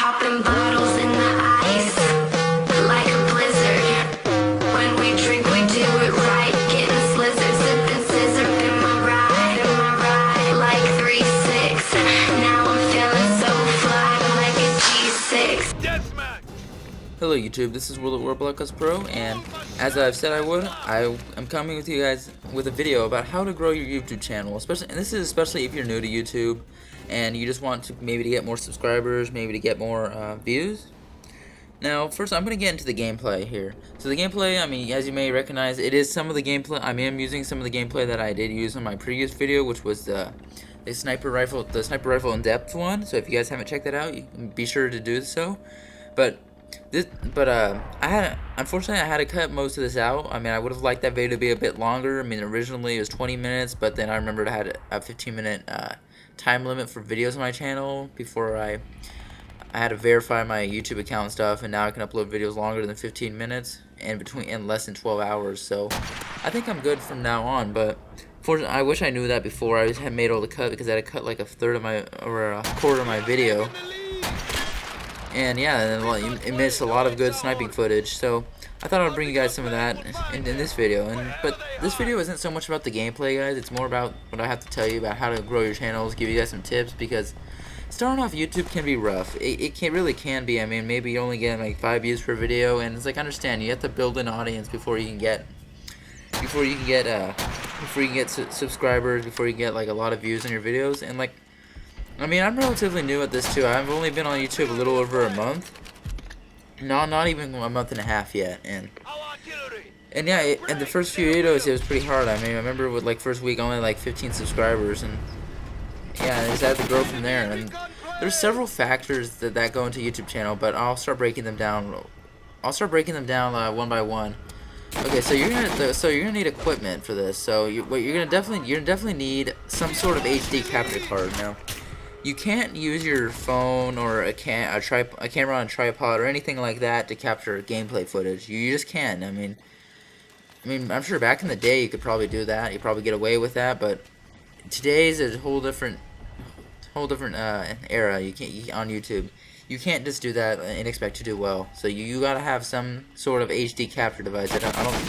Popping bottles in the ice, like a blizzard. When we drink, we do it right. Getting slizzard, sipping scissor in my ride, like 3-6. Now I'm feeling so fly, like a G6. Hello YouTube, this is World of Warblocks Pro, and as I've said I would, I am coming with you guys with a video about how to grow your YouTube channel, and this is especially if you're new to YouTube and you just want to maybe to get more subscribers, maybe to get more views. Now, first I'm going to get into the gameplay here. So the gameplay, I mean, as you may recognize, it is some of the gameplay. I am using some of the gameplay that I did use on my previous video, which was the sniper rifle in depth one. So if you guys haven't checked that out, you can be sure to do so. Unfortunately I had to cut most of this out. I mean, I would have liked that video to be a bit longer. I mean, originally it was 20 minutes, but then I remembered I had a 15-minute time limit for videos on my channel before I had to verify my YouTube account and stuff, and now I can upload videos longer than 15 minutes and less than 12 hours. So I think I'm good from now on, but fortunately, I wish I knew that before I had made all the cut, because I had to cut like a quarter of my video. And yeah, it missed a lot of good sniping footage, so I thought I would bring you guys some of that in this video. But this video isn't so much about the gameplay, guys. It's more about what I have to tell you about how to grow your channels, give you guys some tips, because starting off YouTube can be rough. It really can be. I mean, maybe you only get like 5 views per video, and it's like, understand, you have to build an audience before you can get subscribers, before you get like a lot of views on your videos. And like, I mean, I'm relatively new at this too. I've only been on YouTube a little over a month. No, not even a month and a half yet. And yeah, and the first few videos, it was pretty hard. I mean, I remember with like first week only like 15 subscribers, and yeah, I just had to grow from there. And there's several factors that go into YouTube channel, but I'll start breaking them down. One by one. Okay, so you're gonna need equipment for this. So you're definitely need some sort of HD capture card. Now, you can't use your phone or a camera on a tripod or anything like that to capture gameplay footage. You just can't. I mean, I'm sure back in the day you could probably do that. You probably get away with that, but today's a whole different era. You can't on YouTube. You can't just do that and expect to do well. So you gotta have some sort of HD capture device.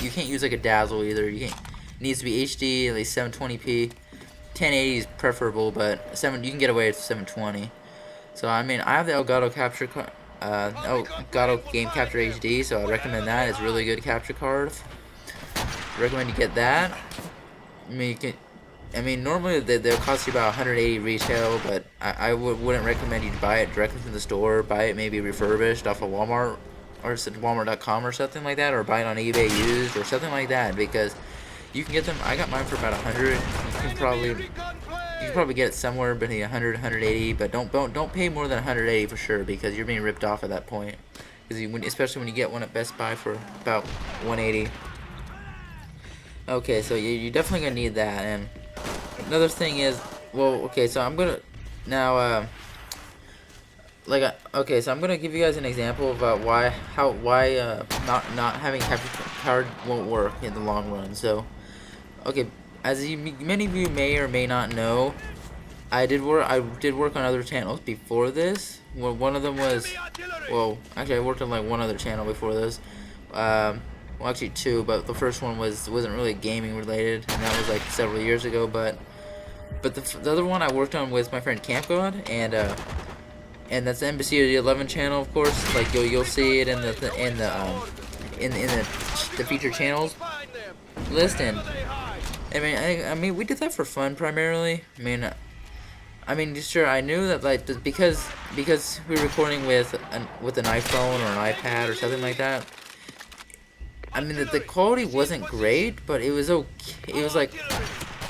You can't use like a Dazzle either. It needs to be HD, at least 720p. 1080 is preferable, but you can get away with 720. So I mean, I have the Elgato Game Capture HD, so I recommend that. It's a really good capture card. I recommend you get that. I mean, normally they'll cost you about 180 retail, but I wouldn't recommend you to buy it directly from the store. Buy it maybe refurbished off of Walmart or Walmart.com or something like that, or buy it on eBay used or something like that, because you can get them. I got mine for about 100. You can probably get it somewhere between 100 and 180, but don't pay more than 180 for sure, because you're being ripped off at that point. Especially when you get one at Best Buy for about 180. Okay, so you're definitely gonna need that. And another thing is, well, okay, so I'm gonna now okay, so I'm gonna give you guys an example about why not having capture card won't work in the long run. So, okay, many of you may or may not know, I did work on other channels before this. Well, one of them was, well, actually I worked on like one other channel before this. Well, actually two, but the first one wasn't really gaming related, and that was like several years ago. But the other one I worked on with my friend CampGod, and that's the Embassy of the 11 channel, of course. Like you'll see it in the featured channels list. And I mean we did that for fun primarily. I mean sure, I knew that like because we were recording with an iPhone or an iPad or something like that. I mean the quality wasn't great, but it was okay. It was like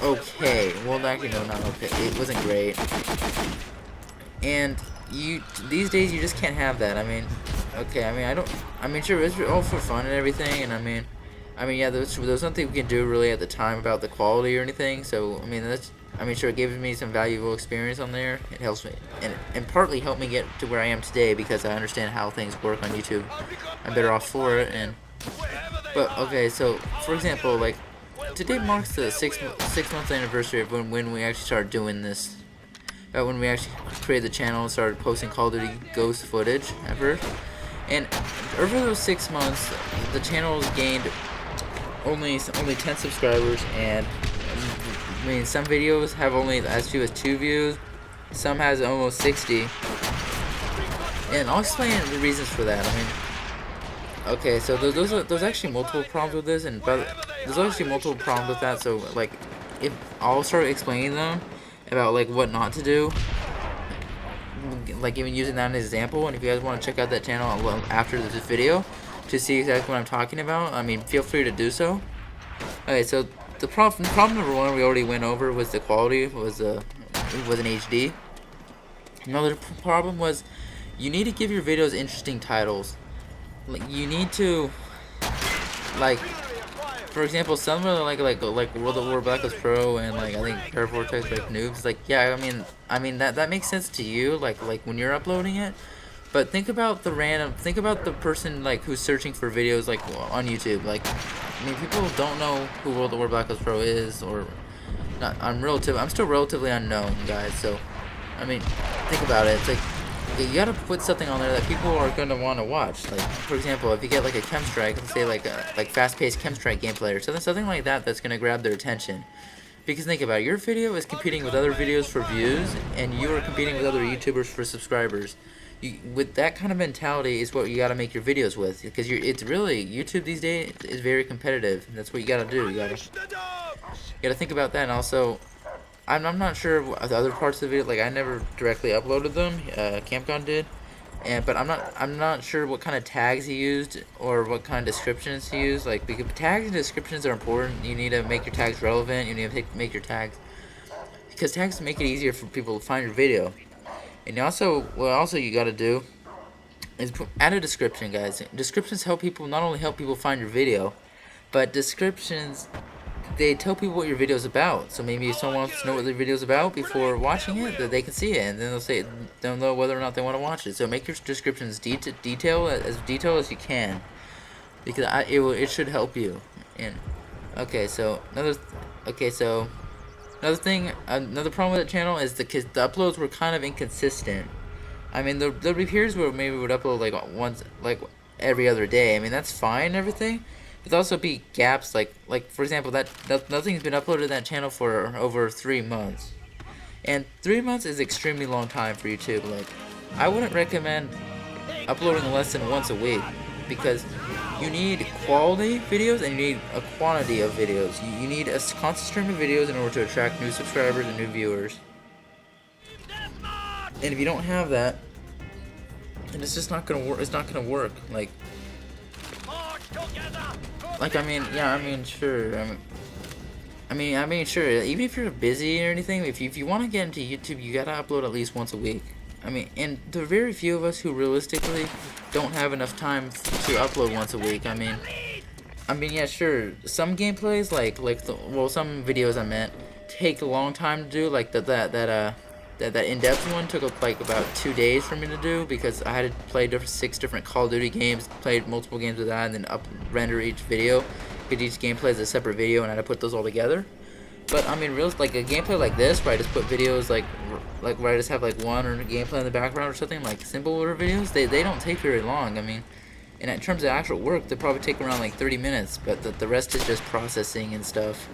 okay. Well, actually no, not okay. It wasn't great. And these days you just can't have that. I mean, okay. I mean sure, it's all for fun and everything. And I mean yeah, there was nothing we can do really at the time about the quality or anything. So I mean sure, it gives me some valuable experience on there. It helps me and partly helped me get to where I am today, because I understand how things work on YouTube. I'm better off for it. But okay, so for example, like today marks the 6 month anniversary of when we actually started doing this. when we actually created the channel and started posting Call of Duty Ghost footage at first. And over those 6 months, the channel has gained only 10 subscribers, and I mean, some videos have only as few as 2 views, some has almost 60. And I'll explain the reasons for that. I mean, okay, so there's actually multiple problems with this, but there's actually multiple problems with that. So like, if I'll start explaining them about like what not to do, like even using that as an example. And if you guys want to check out that channel after this video to see exactly what I'm talking about, I mean, feel free to do so. Okay, so the problem number 1 we already went over was the quality was an HD. Another problem was you need to give your videos interesting titles. Like you need to, like, for example, some of like World of War Black Ops Pro and like I think Paravortex like noobs. Like yeah, I mean that makes sense to you like when you're uploading it. But think about the person like who's searching for videos like on YouTube. Like, I mean, people don't know who World of War Black Ops Pro is, or not. I'm still relatively unknown, guys. So, I mean, think about it. It's like you gotta put something on there that people are gonna want to watch. Like, for example, if you get like a Chem Strike, let's say like fast-paced Chem Strike gameplay or something like that, that's gonna grab their attention. Because think about it, your video is competing with other videos for views, and you are competing with other YouTubers for subscribers. With that kind of mentality is what you got to make your videos with, because it's really YouTube these days is very competitive. That's what you got to do. You got to think about that. And also, I'm not sure what the other parts of the video. Like I never directly uploaded them. Campcon did, but I'm not sure what kind of tags he used or what kind of descriptions he used. Like because tags and descriptions are important. You need to make your tags relevant. You need to make your tags, because tags make it easier for people to find your video. And also, what also you gotta do is add a description, guys. Descriptions help people, not only help people find your video, but descriptions, they tell people what your video is about. So maybe if someone wants to know what their video is about before watching it, that they can see it, and then they'll know whether or not they want to watch it. So make your descriptions as detailed as you can, because it should help you. And another problem with the channel is the uploads were kind of inconsistent. I mean, there'll be periods where maybe we would upload like every other day. I mean, that's fine and everything, but there'll also be gaps like for example that nothing's been uploaded to that channel for over 3 months, and 3 months is extremely long time for YouTube. Like, I wouldn't recommend uploading less than once a week, because you need quality videos and you need a quantity of videos. You need a constant stream of videos in order to attract new subscribers and new viewers. And if you don't have that, then it's just not gonna work. It's not gonna work. Like I mean, sure. Sure. Even if you're busy or anything, if you want to get into YouTube, you gotta upload at least once a week. I mean, and there are very few of us who realistically don't have enough time to upload once a week. I mean, yeah, sure. Some gameplays, some videos I meant, take a long time to do. Like that in-depth one took like about 2 days for me to do, because I had to play 6 different Call of Duty games, played multiple games with that, and then render each video. Because each gameplay is a separate video, and I had to put those all together. But I mean, like a gameplay like this, where I just put videos like where I just have like one or gameplay in the background or something, like simple order videos, they don't take very long. I mean, and in terms of actual work, they probably take around like 30 minutes, but the rest is just processing and stuff.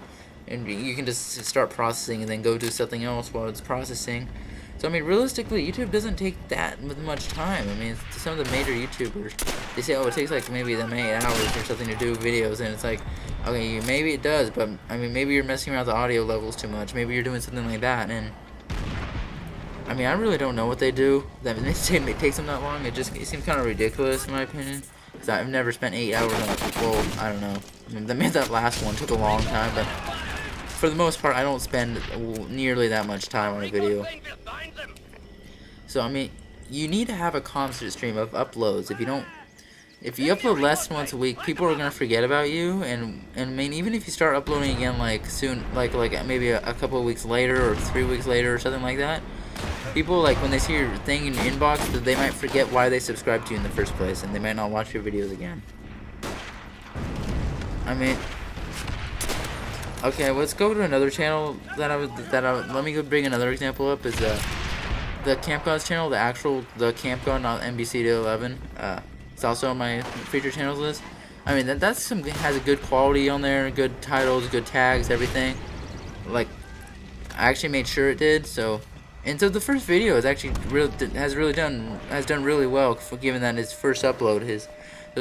And you can just start processing and then go do something else while it's processing. So I mean, realistically, YouTube doesn't take that much time. I mean, some of the major YouTubers, they say, oh, it takes like maybe 8 hours or something to do videos, and it's like, okay, maybe it does, but I mean, maybe you're messing around with the audio levels too much. Maybe you're doing something like that, and I mean, I really don't know what they do that it takes them that long. It seems kind of ridiculous in my opinion, because I've never spent 8 hours on it. Well, I don't know. I mean, that last one took a long time, but for the most part, I don't spend nearly that much time on a video. So I mean, you need to have a constant stream of uploads. If you upload less than once a week, people are gonna forget about you. And I mean, even if you start uploading again like soon, like maybe a couple of weeks later or 3 weeks later or something like that, people, like, when they see your thing in your inbox, they might forget why they subscribed to you in the first place, and they might not watch your videos again. I mean, okay, let's go to another channel let me go bring another example up. Is the Camp God's channel, the Camp God, not NBC to 11. It's also on my featured channels list. I mean, that's has a good quality on there, good titles, good tags, everything. Like, I actually made sure it did. So, and so the first video is actually has done really well, for given that his first upload has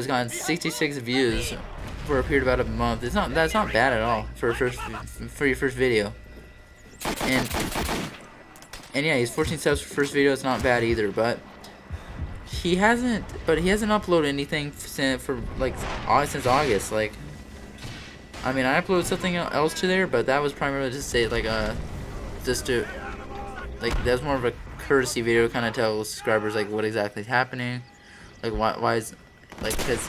gotten 66 views for a period of about a month. That's not bad at all for your first video. And yeah, he's 14 subs for first video. It's not bad either, but he hasn't uploaded anything since August. Like, I mean, I uploaded something else to there, but that was primarily just say just to that's more of a courtesy video, kind of tell subscribers like what exactly is happening, like why is because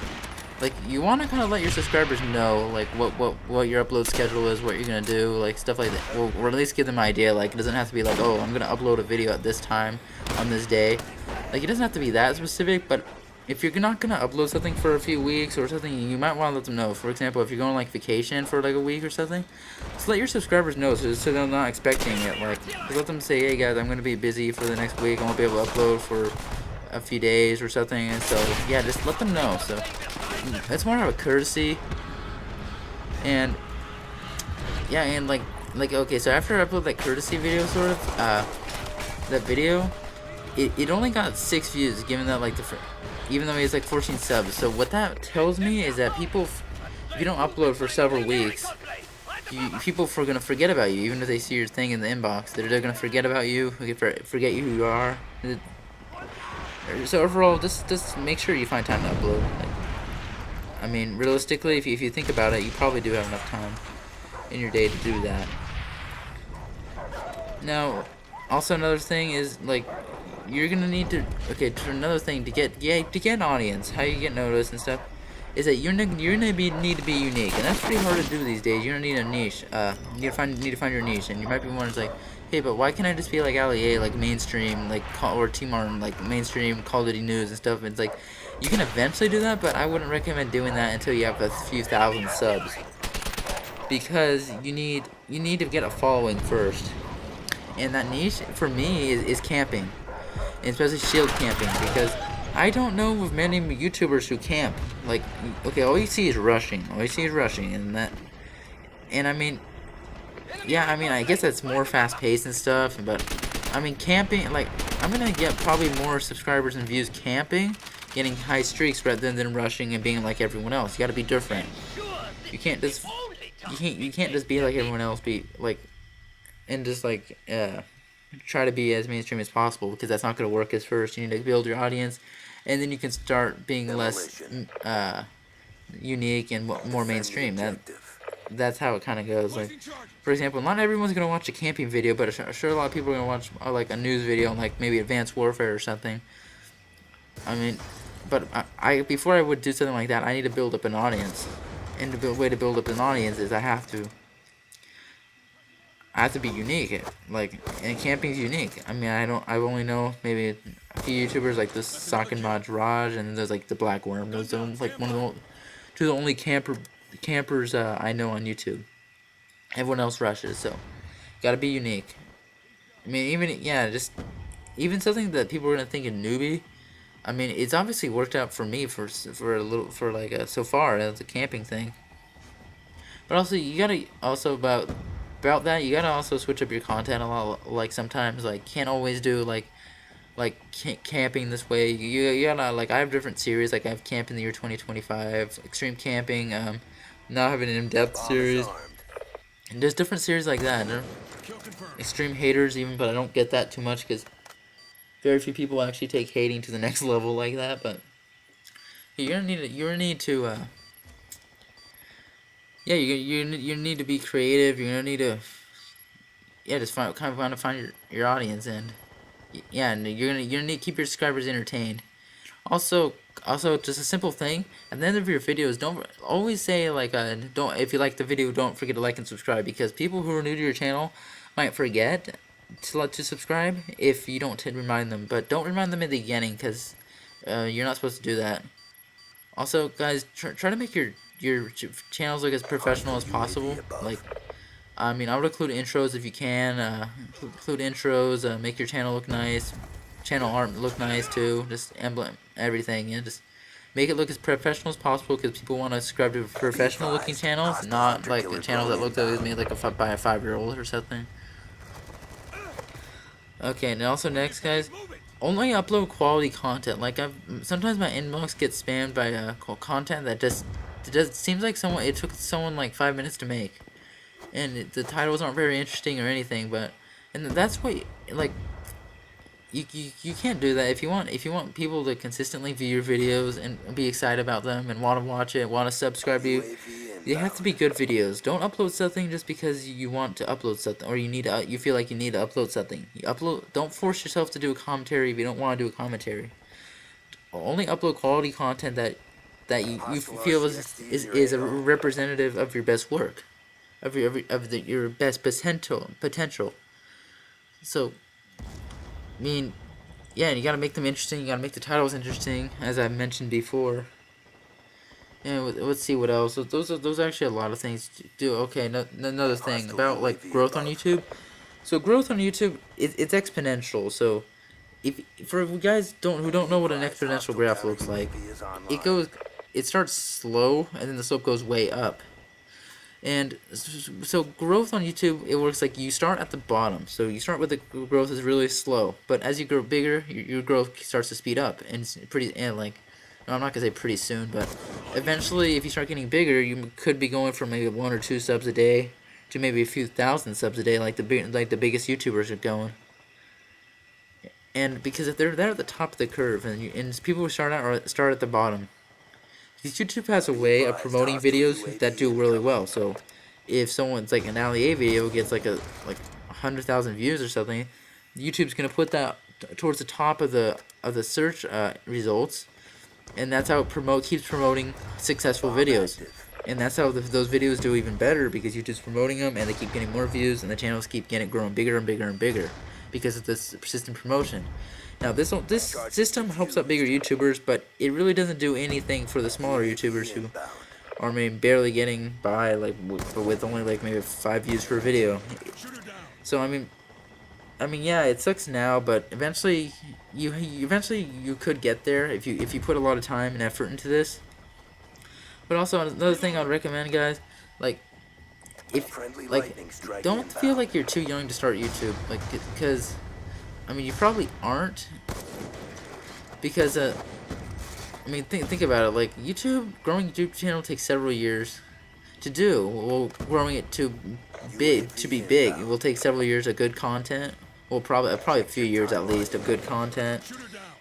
you want to kind of let your subscribers know like what your upload schedule is, what you're gonna do, like stuff like that, or at least give them an idea. Like, it doesn't have to be like, oh, I'm gonna upload a video at this time on this day. Like, it doesn't have to be that specific, but if you're not gonna upload something for a few weeks or something, you might want to let them know. For example, if you're going like vacation for like a week or something, just let your subscribers know so they're not expecting it. Like, just let them say, hey guys, I'm gonna be busy for the next week, I won't be able to upload for a few days or something. And so yeah, just let them know. So that's more of a courtesy. And yeah, and like okay, so after I upload that courtesy video, sort of that video, it only got 6 views, given that like even though he has like 14 subs. So what that tells me is that people, if you don't upload for several weeks, people are gonna forget about you. Even if they see your thing in the inbox, they're gonna forget about you, forget you who you are. So overall, just make sure you find time to upload. Like, I mean, realistically, if you think about it, you probably do have enough time in your day to do that. Now, also another thing is like, you're gonna need to another thing to get an audience, how you get noticed and stuff, is that you're gonna need to be unique, and that's pretty hard to do these days. You're gonna need a niche. You need to find your niche, and you might be wondering like, hey, but why can't I just be like Ali, like mainstream, like, or T Martin, like mainstream Call of Duty news and stuff? And it's like, you can eventually do that, but I wouldn't recommend doing that until you have a few thousand subs, because you need to get a following first. And that niche for me is camping, and especially shield camping, because I don't know of many YouTubers who camp. Like, okay, all you see is rushing. And I mean, yeah, I mean, I guess that's more fast-paced and stuff, but I mean, camping, like, I'm gonna get probably more subscribers and views camping, getting high streaks, rather than rushing and being like everyone else. You gotta be different. You can't just be like everyone else, and just like try to be as mainstream as possible, because that's not gonna work as first. You need to build your audience, and then you can start being less unique and more mainstream. That's how it kind of goes. Like, for example, not everyone's gonna watch a camping video, but I'm sure a lot of people are gonna watch like a news video on like maybe Advanced Warfare or something. I mean, but I before I would do something like that, I need to build up an audience, and the way to build up an audience is I have to be unique. Like, and camping's unique. I mean, I only know maybe a few YouTubers like this Sock and Mod Raj, and there's like the Black Worm. Those are like two of the only campers I know on YouTube. Everyone else rushes, so gotta be unique. I mean, even something that people are gonna think a newbie. I mean, it's obviously worked out for me for so far as a camping thing. But also, you gotta also about that, you gotta also switch up your content a lot. Like, sometimes, like, can't always do like camping this way. You gotta, like, I have different series. Like, I have Camp in the Year 2025, Extreme Camping, now I have an in-depth series, and there's different series like that. Extreme Haters even, but I don't get that too much, because very few people actually take hating to the next level like that. But you're gonna need to you need to be creative. You're gonna need to just find your audience, and and you're gonna need to keep your subscribers entertained. Also, just a simple thing at the end of your videos, don't always say like if you like the video, don't forget to like and subscribe, because people who are new to your channel might forget to subscribe if you don't remind them. But don't remind them at the beginning, because you're not supposed to do that. Also, guys, try to make your channels look as professional as possible. Like, I mean, I would include intros if you can. Include intros. Make your channel look nice. Channel art look nice too. Just emblem everything. You know, just make it look as professional as possible because people want to subscribe to professional looking channels, not like the channels that look like made like by a 5-year-old or something. Okay, and also next, guys, only upload quality content. Like sometimes my inbox gets spammed by content that just seems like it took someone like 5 minutes to make, and the titles aren't very interesting or anything. But that's what like you can't do that if you want people to consistently view your videos and be excited about them and want to watch it, want to subscribe to you. They have to be good videos. Don't upload something just because you want to upload something or you feel like you need to upload something. Don't force yourself to do a commentary if you don't want to do a commentary. Only upload quality content that you feel is a representative of your best work, of your best potential. So, I mean, yeah, and you gotta make them interesting. You gotta make the titles interesting, as I mentioned before. And let's see what else. So those are actually a lot of things to do. Okay, another thing about like growth on YouTube. So growth on YouTube, it's exponential. So for you guys who don't know what an exponential graph looks like, it starts slow and then the slope goes way up. And so growth on YouTube, it works like you start at the bottom. So you start with the growth is really slow, but as you grow bigger, your growth starts to speed up, and it's I'm not gonna say pretty soon, but eventually, if you start getting bigger, you could be going from maybe 1 or 2 subs a day to maybe a few thousand subs a day, like the biggest YouTubers are going. And because if they're at the top of the curve, and people who start at the bottom, because YouTube has a way of promoting videos that do really well. So if someone's like an Ali A video gets like 100,000 views or something, YouTube's gonna put that towards the top of the search results. And that's how it keeps promoting successful videos. And that's how those videos do even better, because YouTube's promoting them and they keep getting more views and the channels keep growing bigger and bigger and bigger because of this persistent promotion. Now this system helps out bigger YouTubers, but it really doesn't do anything for the smaller YouTubers who are maybe barely getting by with only like maybe 5 views per video. So I mean yeah, it sucks now, but eventually you could get there if you put a lot of time and effort into this. But also another thing I'd recommend, guys, don't feel like you're too young to start YouTube, because I mean you probably aren't, because I mean think about it, like growing a YouTube channel takes several years to do. Well, growing it to be big, it will take several years of good content. Well, probably a few years at least of good content,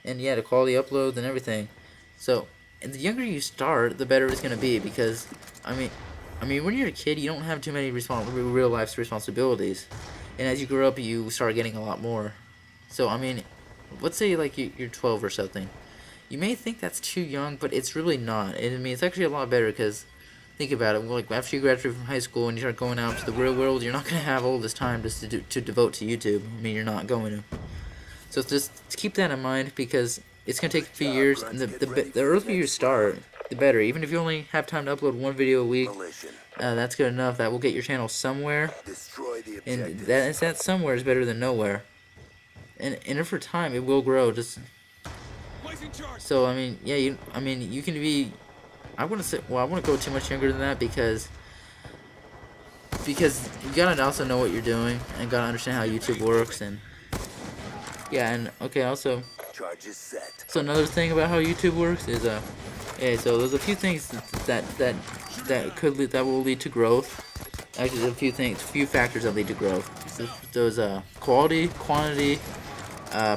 and yeah, the quality uploads and everything. So, and the younger you start, the better it's gonna be, because I mean, when you're a kid, you don't have too many real life responsibilities, and as you grow up, you start getting a lot more. So, I mean, let's say like you're 12 or something. You may think that's too young, but it's really not. I mean, it's actually a lot better, because think about it. Like after you graduate from high school and you start going out to the real world, you're not gonna have all this time just to devote to YouTube. I mean, you're not going to. So just keep that in mind, because it's gonna take a few years, and the earlier you start, the better. Even if you only have time to upload 1 video a week, that's good enough. That will get your channel somewhere, and that somewhere is better than nowhere. And over time, it will grow. So I mean, yeah, you can be. I wouldn't go too much younger than that, because you gotta also know what you're doing and gotta understand how YouTube works, and yeah, and okay, also, so another thing about how YouTube works is yeah, so there's a few things that will lead to growth. Actually, there's a few factors that lead to growth. There's quality, quantity,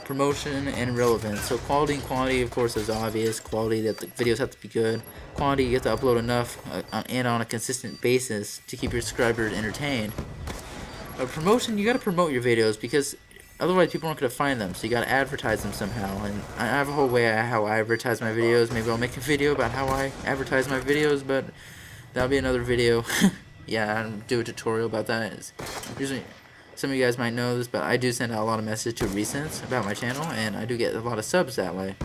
promotion, and relevance. So quality and quantity, of course, is obvious. Quality, that the videos have to be good. Quantity, you have to upload enough and on a consistent basis to keep your subscribers entertained. Promotion, you got to promote your videos, because otherwise people aren't going to find them. So you got to advertise them somehow. And I have a whole way how I advertise my videos. Maybe I'll make a video about how I advertise my videos, but that'll be another video. Yeah, I'll do a tutorial about that. Usually, some of you guys might know this, but I do send out a lot of messages to recents about my channel, and I do get a lot of subs that way.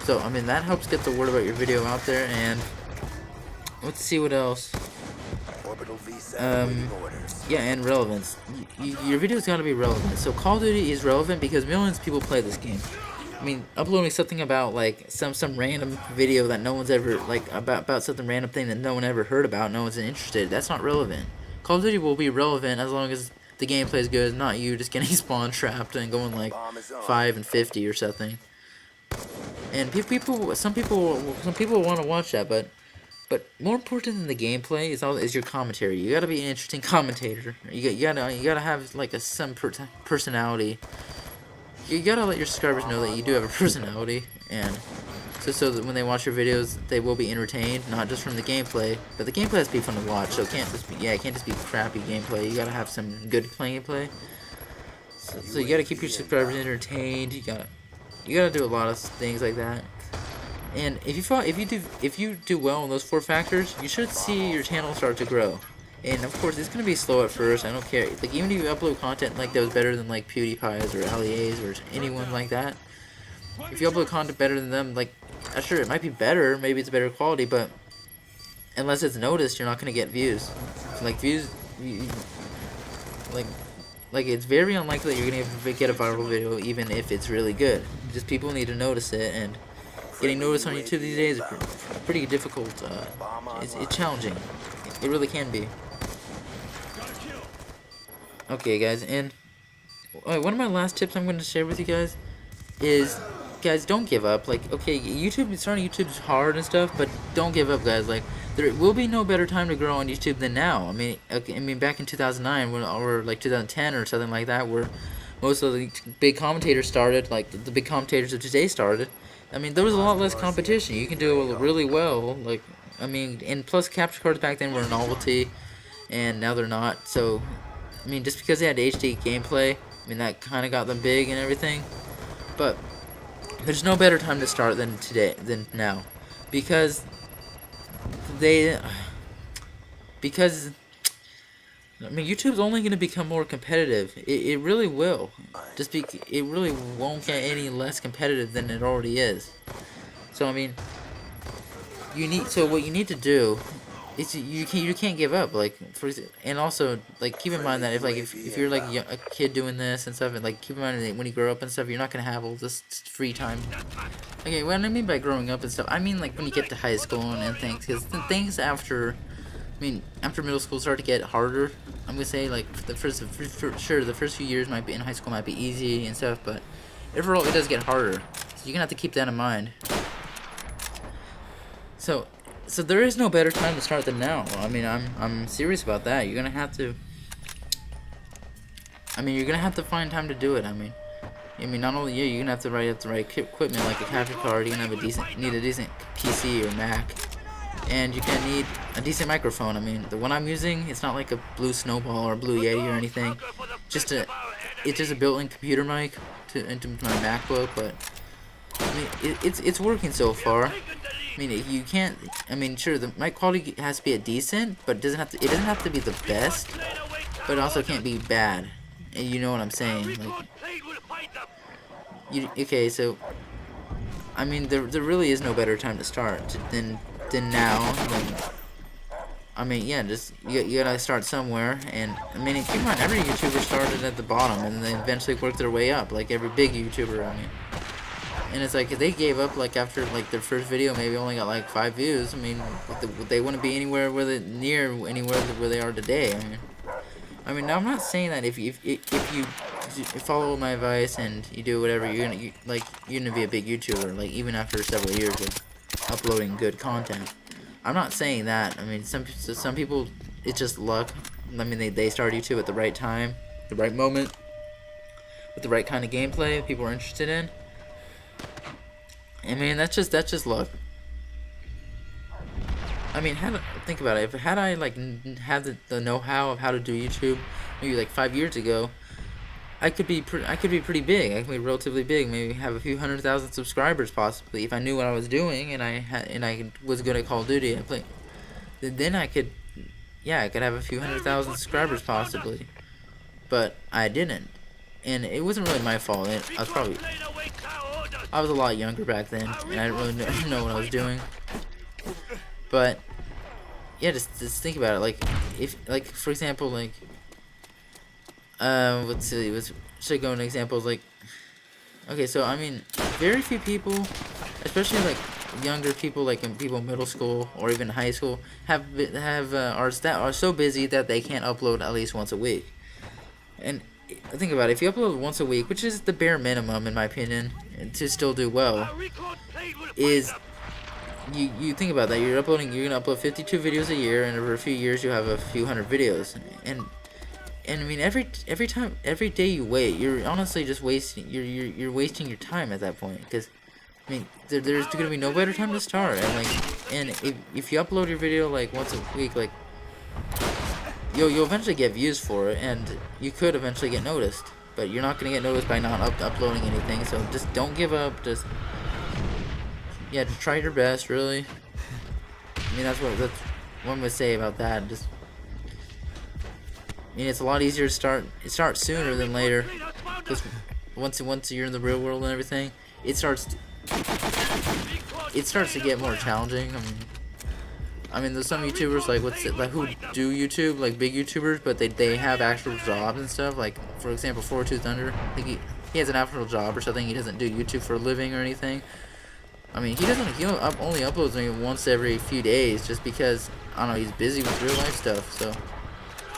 So, I mean, that helps get the word about your video out there, and let's see what else. Yeah, and relevance. Your video's gotta be relevant. So Call of Duty is relevant because millions of people play this game. I mean, uploading something about like some random video that no one's ever like about something random thing that no one ever heard about, no one's interested. That's not relevant. Call of Duty will be relevant as long as the gameplay is good, not you just getting spawn trapped and going like 5 and 50 or something. And some people want to watch that, but more important than the gameplay is your commentary. You gotta be an interesting commentator. You gotta have like some personality. You gotta let your subscribers know that you do have a personality, and so that when they watch your videos, they will be entertained, not just from the gameplay, but the gameplay has to be fun to watch. So it can't just be crappy gameplay. You gotta have some good gameplay. So you gotta keep your subscribers entertained. You gotta do a lot of things like that. And if you do well on those 4 factors, you should see your channel start to grow. And of course, it's gonna be slow at first. I don't care. Like even if you upload content like that was better than like PewDiePie's or LEA's or anyone like that, if you upload content better than them, like sure it might be better, maybe it's better quality, but unless it's noticed, you're not gonna get views. Like views, like it's very unlikely that you're gonna get a viral video even if it's really good. Just people need to notice it, and getting noticed on YouTube these days is pretty difficult. It's challenging. It really can be. Okay, guys, and one of my last tips I'm going to share with you guys is, guys, don't give up. Like, okay, starting YouTube is hard and stuff, but don't give up, guys. Like, there will be no better time to grow on YouTube than now. I mean, back in 2009 or like 2010 or something like that, where most of the big commentators started, like the big commentators of today started. I mean, there was a lot less competition. You can do really well. Like, I mean, and plus capture cards back then were a novelty, and now they're not. So, I mean, just because they had HD gameplay, I mean, that kind of got them big and everything. But there's no better time to start than now, because I mean, YouTube's only going to become more competitive. It really will. It really won't get any less competitive than it already is. So I mean, what you need to do is you can't give up. Like and also like keep in mind that if you're like a kid doing this and stuff, and like keep in mind that when you grow up and stuff, you're not gonna have all this free time. Okay, what I mean by growing up and stuff, I mean like when you get to high school and things, because things after middle school start to get harder. I'm gonna say like the first few years might be in high school might be easy and stuff, but overall it does get harder. So you're gonna have to keep that in mind. So there is no better time to start than now. I mean, I'm serious about that. You're gonna have to. I mean, you're gonna have to find time to do it. I mean, not only you're gonna have to have the right equipment like a capture card. You're gonna have need a decent PC or Mac, and you're gonna need a decent microphone. I mean, the one I'm using, it's not like a Blue Snowball or Blue Yeti or anything. It's just a built-in computer mic into my MacBook, but I mean, it's working so far. I mean, you can't. I mean, sure, the mic quality has to be a decent, but it doesn't have to be the best, but it also can't be bad. And you know what I'm saying? Like, okay, so I mean, there really is no better time to start than now. I mean, yeah, just you gotta start somewhere, and I mean, keep in mind, every YouTuber started at the bottom and then eventually worked their way up, like every big YouTuber. I mean. And it's like if they gave up like after like their first video, maybe only got like 5 views. I mean, they wouldn't be anywhere near anywhere where they are today. I mean, now I'm not saying that if you follow my advice and you do whatever, you're gonna be a big YouTuber. Like even after several years of uploading good content, I'm not saying that. I mean, some people, it's just luck. I mean, they start YouTube at the right time, the right moment, with the right kind of gameplay people are interested in. I mean, that's just luck. I mean, think about it. Had I like had the know-how of how to do YouTube, maybe like 5 years ago, I could be pretty big. I could be relatively big. Maybe have a few 100,000 subscribers possibly if I knew what I was doing and I was good at Call of Duty. Then I could have a few 100,000 subscribers possibly. But I didn't, and it wasn't really my fault. I was a lot younger back then, and I didn't really know what I was doing. But yeah, just think about it. Like, if, like, for example, like, let's see, should I go into examples, like, okay, so, I mean, very few people, especially, like, younger people, like, in people in middle school, or even high school, are so busy that they can't upload at least once a week. And think about it, if you upload once a week, which is the bare minimum, in my opinion, to still do well, is... You think about that. You're gonna upload 52 videos a year, and over a few years you have a few hundred videos. And I mean, every day you wait, you're honestly just wasting. You're wasting your time at that point. Because I mean, there's gonna be no better time to start. And if you upload your video like once a week, like you'll eventually get views for it, and you could eventually get noticed. But you're not gonna get noticed by not uploading anything. So just don't give up. Yeah, just try your best, really. I mean, that's what one would say about that. Just, I mean, it's a lot easier to start sooner than later. Because once you're in the real world and everything, it starts to get more challenging. I mean, there's some YouTubers like who do YouTube, like big YouTubers, but they have actual jobs and stuff. Like, for example, 42 Thunder. I think he has an actual job or something. He doesn't do YouTube for a living or anything. I mean, he only uploads me once every few days, just because, I don't know, he's busy with real life stuff. So,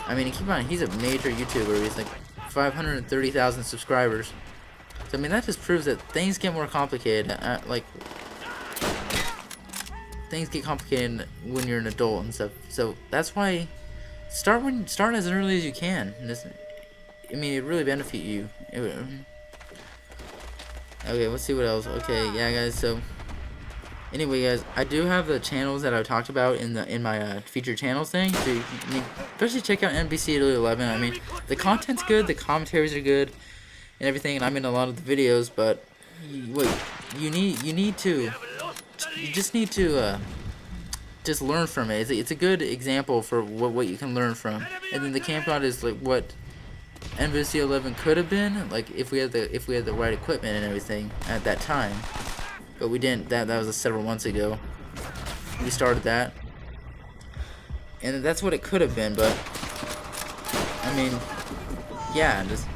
I mean, keep in mind, he's a major YouTuber. He's like 530,000 subscribers. So, I mean, that just proves that things get more complicated. Things get complicated when you're an adult and stuff. So that's why start as early as you can. I mean, it really benefit you. Okay, let's see what else. Okay, yeah, guys. So anyway, guys, I do have the channels that I talked about in my featured channels thing. So especially check out NBC 11. I mean, the content's good, the commentaries are good, and everything. And I'm in a lot of the videos, but you just need to just learn from it. It's a good example for what you can learn from. And then the campground is like what NBC 11 could have been, like if we had the right equipment and everything at that time, but we didn't. That was several months ago. We started that, and that's what it could have been. But I mean, yeah, just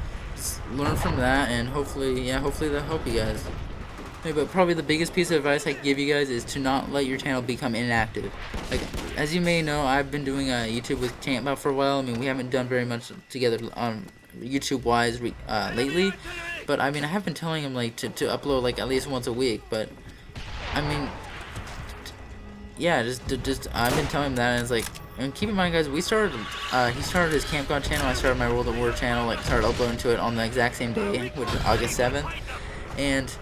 learn from that, and hopefully that'll help you guys. But probably the biggest piece of advice I can give you guys is to not let your channel become inactive. Like, as you may know, I've been doing YouTube with Camp for a while. I mean, we haven't done very much together YouTube-wise lately. But, I mean, I have been telling him, like, to upload, like, at least once a week. But, I mean, yeah, just I've been telling him that, and it's like, and keep in mind, guys, he started his Campground channel, I started my World of War channel, like, started uploading to it on the exact same day, which is August 7th. And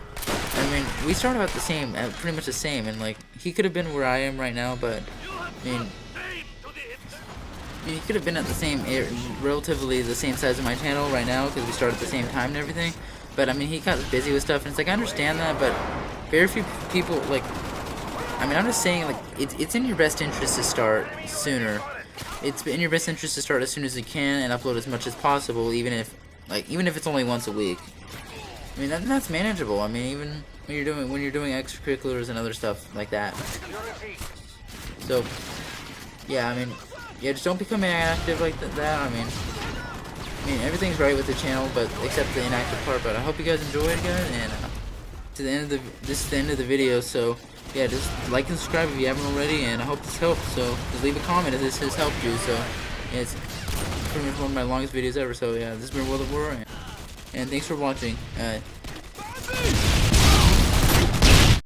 I mean, we started about the same, pretty much the same, and like, he could have been where I am right now, but I mean, he could have been at the same, relatively the same size of my channel right now, because we started at the same time and everything. But I mean, he got busy with stuff, and it's like, I understand that, but very few people, like, I mean, I'm just saying, like, it's in your best interest to start sooner. It's in your best interest to start as soon as you can and upload as much as possible, even if it's only once a week. I mean, that's manageable. I mean, even when you're doing extracurriculars and other stuff like that. So, yeah, I mean, yeah, just don't become inactive like that. I mean, everything's right with the channel, but except the inactive part. But I hope you guys enjoyed, guys, and this is the end of the video. So, yeah, just like and subscribe if you haven't already, and I hope this helped. So, just leave a comment if this has helped you. So, yeah, it's pretty much one of my longest videos ever. So, yeah, this has been World of War. And thanks for watching.